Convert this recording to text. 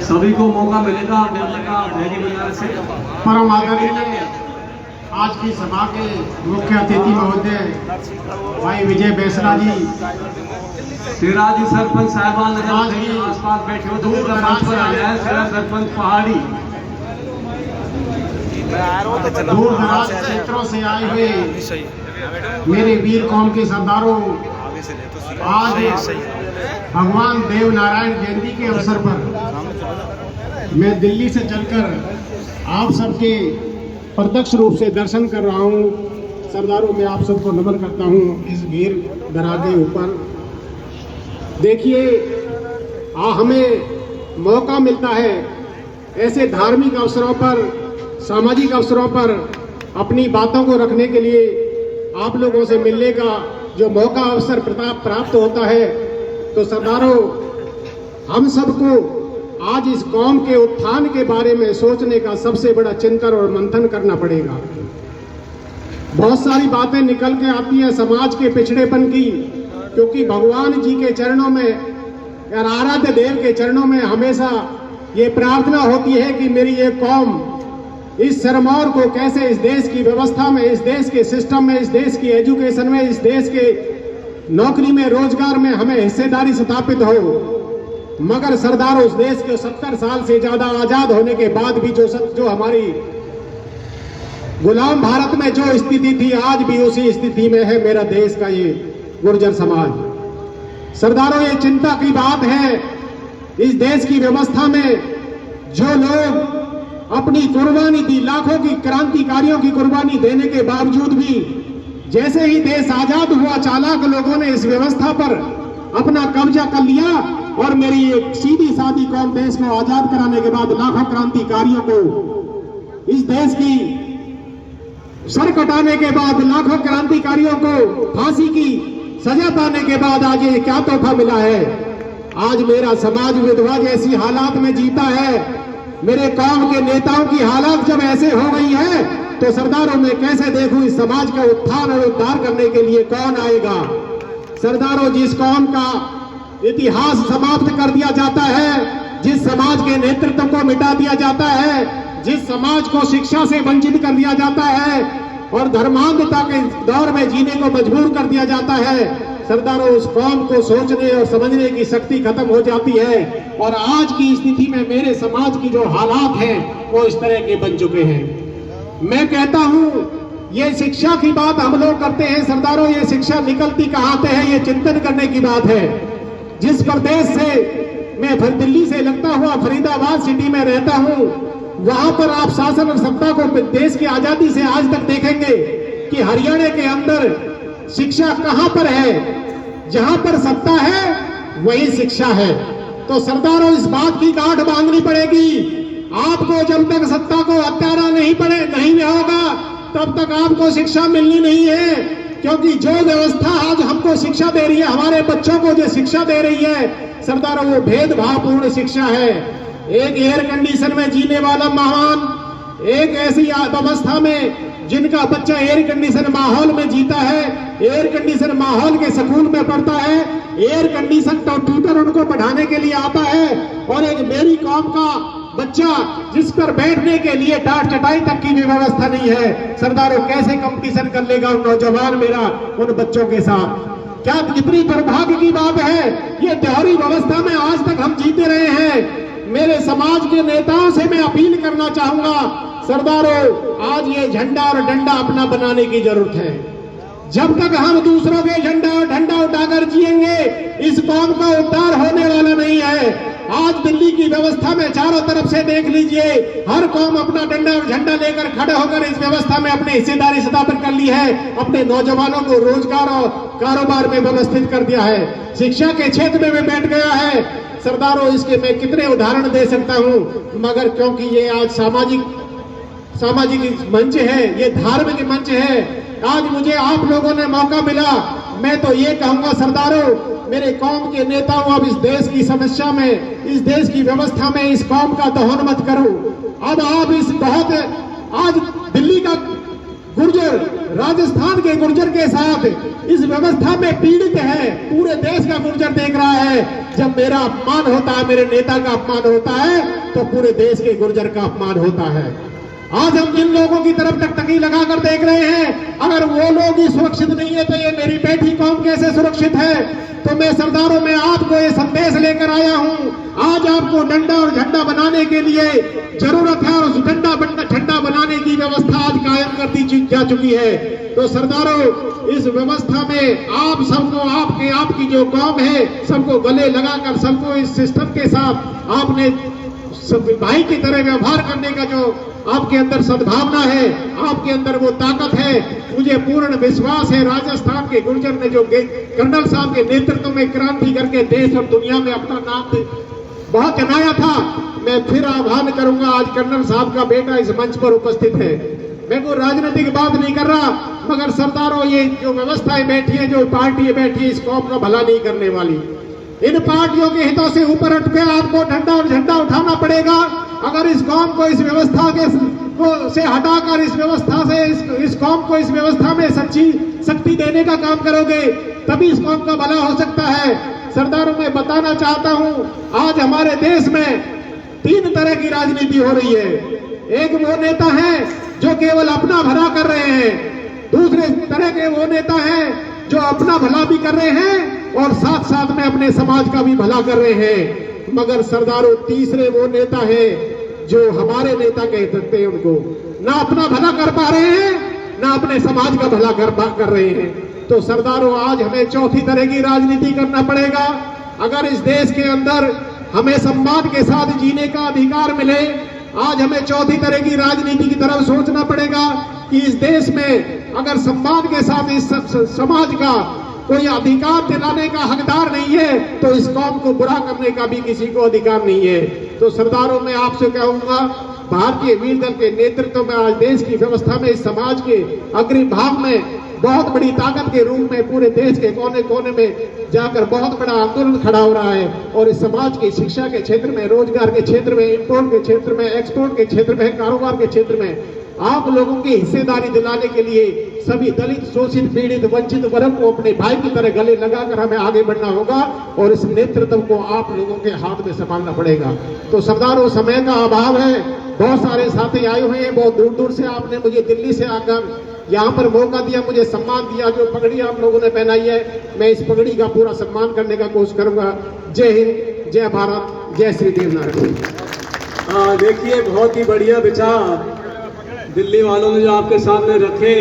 सभी को मौका मिलेगा मिलने का मेरी वजह से। परम आदरणीय आज की सभा के मुख्य अतिथि महोदय भाई विजय बेसरा जी, सिराजी सरपंच साहिबान नगर के आसपास बैठे हो तो दूर दराज से आए हैं, सरपंच पहाड़ी दूर दराज क्षेत्रों से आए हुए मेरे वीर कौम के सरदारों, आज भगवान देव नारायण जयंती के अवसर पर मैं दिल्ली से चलकर आप सबके प्रत्यक्ष रूप से दर्शन कर रहा हूं। सरदारों, मैं आप सबको नमन करता हूं इस वीर दरा के ऊपर। देखिए, हमें मौका मिलता है ऐसे धार्मिक अवसरों पर, सामाजिक अवसरों पर अपनी बातों को रखने के लिए आप लोगों से मिलने का जो मौका अवसर प्राप्त होता है, तो सरदारों, हम सबको आज इस कौम के उत्थान के बारे में सोचने का सबसे बड़ा चिंतन और मंथन करना पड़ेगा। बहुत सारी बातें निकल के आती हैं समाज के पिछड़ेपन की, क्योंकि भगवान जी के चरणों में या आराध्य देव के चरणों में हमेशा ये प्रार्थना होती है कि मेरी ये कौम इस सरमौर को कैसे इस देश की व्यवस्था में, इस देश के सिस्टम में, इस देश की एजुकेशन में, इस देश के नौकरी में, रोजगार में हमें हिस्सेदारी स्थापित हो। मगर सरदारों, उस देश के 70 साल से ज्यादा आजाद होने के बाद भी जो हमारी गुलाम भारत में जो स्थिति थी, आज भी उसी स्थिति में है मेरा देश का ये गुर्जर समाज। सरदारों, ये चिंता की बात है, इस देश की व्यवस्था में जो लोग अपनी कुर्बानी दी, लाखों की क्रांतिकारियों की कुर्बानी देने के बावजूद भी जैसे ही देश आजाद हुआ, चालाक लोगों ने इस व्यवस्था पर अपना कब्जा कर लिया और मेरी एक सीधी सादी कौम देश को आजाद कराने के बाद लाखों क्रांतिकारियों को इस देश की सर कटाने के बाद, लाखों क्रांतिकारियों को फांसी की सजा पाने के बाद आज ये क्या तोहफा मिला है। आज मेरा समाज विधवा जैसी हालात में जीता है। मेरे कौम के नेताओं की हालात जब ऐसे हो गई है, तो सरदारों, मैं कैसे देखूं इस समाज का उत्थान और उद्धार करने के लिए कौन आएगा। सरदारों, जिस कौम का इतिहास समाप्त कर दिया जाता है, जिस समाज के नेतृत्व को मिटा दिया जाता है, जिस समाज को शिक्षा से वंचित कर दिया जाता है और धर्मांधता के दौर में जीने को मजबूर कर दिया जाता है, सरदारों, उस कौम को सोचने और समझने की शक्ति खत्म हो जाती है। और आज की स्थिति में मेरे समाज की जो हालात हैं वो इस तरह के बन चुके हैं। मैं कहता हूं, ये शिक्षा की बात हम लोग करते हैं सरदारों, ये शिक्षा निकलती कहां से है, ये चिंतन करने की बात है। जिस प्रदेश से मैं फिर दिल्ली से लगता हुआ फरीदाबाद सिटी में रहता हूं, वहां पर आप शासन और सत्ता को देश की आजादी से आज तक देखेंगे कि हरियाणा के अंदर शिक्षा कहां पर है, जहां पर सत्ता है वही शिक्षा है। तो सरदारों, इस बात की गांठ बांधनी पड़ेगी। आपको जब तक सत्ता को हत्यारा नहीं होगा, तब तक आपको शिक्षा मिलनी नहीं है। क्योंकि जो व्यवस्था आज हमको शिक्षा दे रही है, हमारे बच्चों को जो शिक्षा दे रही है सरदारों, वो भेदभावपूर्ण शिक्षा है। एक एयर कंडीशन में जीने वाला महान, एक ऐसी व्यवस्था में जिनका बच्चा एयर कंडीशन माहौल में जीता है, एयर कंडीशन माहौल के स्कूल में पढ़ता है, एयर कंडीशन ट्यूटर उनको पढ़ाने के लिए आता है, और एक मेरी कौम का बच्चा जिस पर बैठने के लिए टाट चटाई तक की भी व्यवस्था नहीं है। सरदारों, कैसे कंपटीशन कर लेगा उन नौजवान मेरा उन बच्चों के साथ। क्या कितनी दुर्भाग्य की बात है। ये दोहरी व्यवस्था में आज तक हम जीते रहे हैं। मेरे समाज के नेताओं से मैं अपील करना चाहूंगा, सरदारों, आज ये झंडा और डंडा अपना बनाने की जरूरत है। जब तक हम दूसरों के झंडा और डंडा उठाकर जिएंगे, इस कौम का उद्धार होने वाला नहीं है। आज दिल्ली की व्यवस्था में चारों तरफ से देख लीजिए, हर कौम अपना डंडा और झंडा लेकर खड़े होकर इस व्यवस्था में अपनी हिस्सेदारी स्थापित कर ली है, अपने नौजवानों को रोजगार और कारोबार में व्यवस्थित कर दिया है, शिक्षा के क्षेत्र में भी बैठ गया है। सरदारों, इसके मैं कितने उदाहरण दे सकता हूं, मगर क्योंकि ये आज सामाजिक मंच है, ये धार्मिक मंच है, आज मुझे आप लोगों ने मौका मिला। मैं तो ये कहूंगा सरदारों, मेरे कौम के नेताओं, अब इस देश की समस्या में, इस देश की व्यवस्था में इस कौम का दहन मत करो। अब आप इस बहुत आज दिल्ली का गुर्जर राजस्थान के गुर्जर के साथ इस व्यवस्था में पीड़ित है, पूरे देश का गुर्जर देख रहा है। जब मेरा अपमान होता है, मेरे नेता का अपमान होता है, तो पूरे देश के गुर्जर का अपमान होता है। आज हम जिन लोगों की तरफ टकटकी लगाकर देख रहे हैं, अगर वो लोग ही सुरक्षित नहीं है तो ये मेरी बेटी कौम कैसे सुरक्षित है? तो मैं सरदारों में आपको ये संदेश लेकर आया हूं। आज आपको डंडा और झंडा बनाने के लिए जरूरत है, और उस झंडा बनाने की व्यवस्था आज कायम कर दी जा चुकी है। तो सरदारों, इस व्यवस्था में आप सबको, आपकी जो कौम है, सबको गले लगाकर, सबको इस सिस्टम के साथ आपने सब भाई की तरह व्यवहार करने का जो आपके अंदर सद्भावना है, आपके अंदर वो ताकत है, मुझे पूर्ण विश्वास है राजस्थान के गुर्जर ने जो कर्नल साहब के नेतृत्व में क्रांति करके देश और दुनिया में अपना नाम बहुत जमाया था। मैं फिर आह्वान करूंगा, आज कर्नल साहब का बेटा इस मंच पर उपस्थित है। मैं कोई राजनीतिक बात नहीं कर रहा, मगर सरदारों, ये जो व्यवस्थाएं बैठी है, जो पार्टियां बैठी है, इस कौम का भला नहीं करने वाली। इन पार्टियों के हितों से ऊपर उठ के आपको डंडा और झंडा उठाना पड़ेगा। अगर इस कौम को इस व्यवस्था के से हटाकर इस कौम को इस व्यवस्था में सच्ची शक्ति देने का काम करोगे, तभी इस कौम का भला हो सकता है। सरदारों, मैं बताना चाहता हूं, आज हमारे देश में 3 तरह की राजनीति हो रही है। एक वो नेता है जो केवल अपना भला कर रहे हैं, दूसरे तरह के वो नेता हैं जो अपना भला भी कर रहे हैं और साथ साथ में अपने समाज का भी भला कर रहे हैं। मगर सरदारों, तीसरे वो नेता है जो हमारे नेता कह सकते हैं, उनको ना अपना भला कर पा रहे हैं, ना अपने समाज का भला कर रहे हैं। तो सरदारों, आज हमें चौथी तरह की राजनीति करना पड़ेगा। अगर इस देश के अंदर हमें सम्मान के साथ जीने का अधिकार मिले, आज हमें चौथी तरह की राजनीति की तरफ सोचना पड़ेगा कि इस देश में अगर सम्मान के साथ इस समाज का कोई अधिकार दिलाने का हकदार नहीं है, तो इस कौम को बुरा करने का भी किसी को अधिकार नहीं है। तो सरदारों, मैं आपसे कहूंगा, भारतीय वीर दल के नेतृत्व में आज देश की व्यवस्था में, इस समाज के अग्रिम भाग में बहुत बड़ी ताकत के रूप में पूरे देश के कोने कोने में जाकर बहुत बड़ा आंदोलन खड़ा हो रहा है। और इस समाज की शिक्षा के क्षेत्र में, रोजगार के क्षेत्र में, इंपोर्ट के क्षेत्र में, एक्सपोर्ट के क्षेत्र में, कारोबार के क्षेत्र में आप लोगों की हिस्सेदारी दिलाने के लिए सभी दलित, शोषित, पीड़ित, वंचित वर्ग को अपने भाई की तरह गले लगाकर हमें आगे बढ़ना होगा, और इस नेतृत्व को आप लोगों के हाथ में संभालना पड़ेगा। तो सरदारों, समय का अभाव है, बहुत सारे साथी आए हुए हैं, बहुत दूर दूर से आपने मुझे दिल्ली से आकर यहाँ पर मौका दिया, मुझे सम्मान दिया। जो पगड़ी आप लोगों ने पहनाई है, मैं इस पगड़ी का पूरा सम्मान करने का कोशिश करूंगा। जय हिंद, जय भारत, जय श्री देवनारायण। देखिए, बहुत ही बढ़िया विचार दिल्ली वालों ने जो आपके सामने रखे,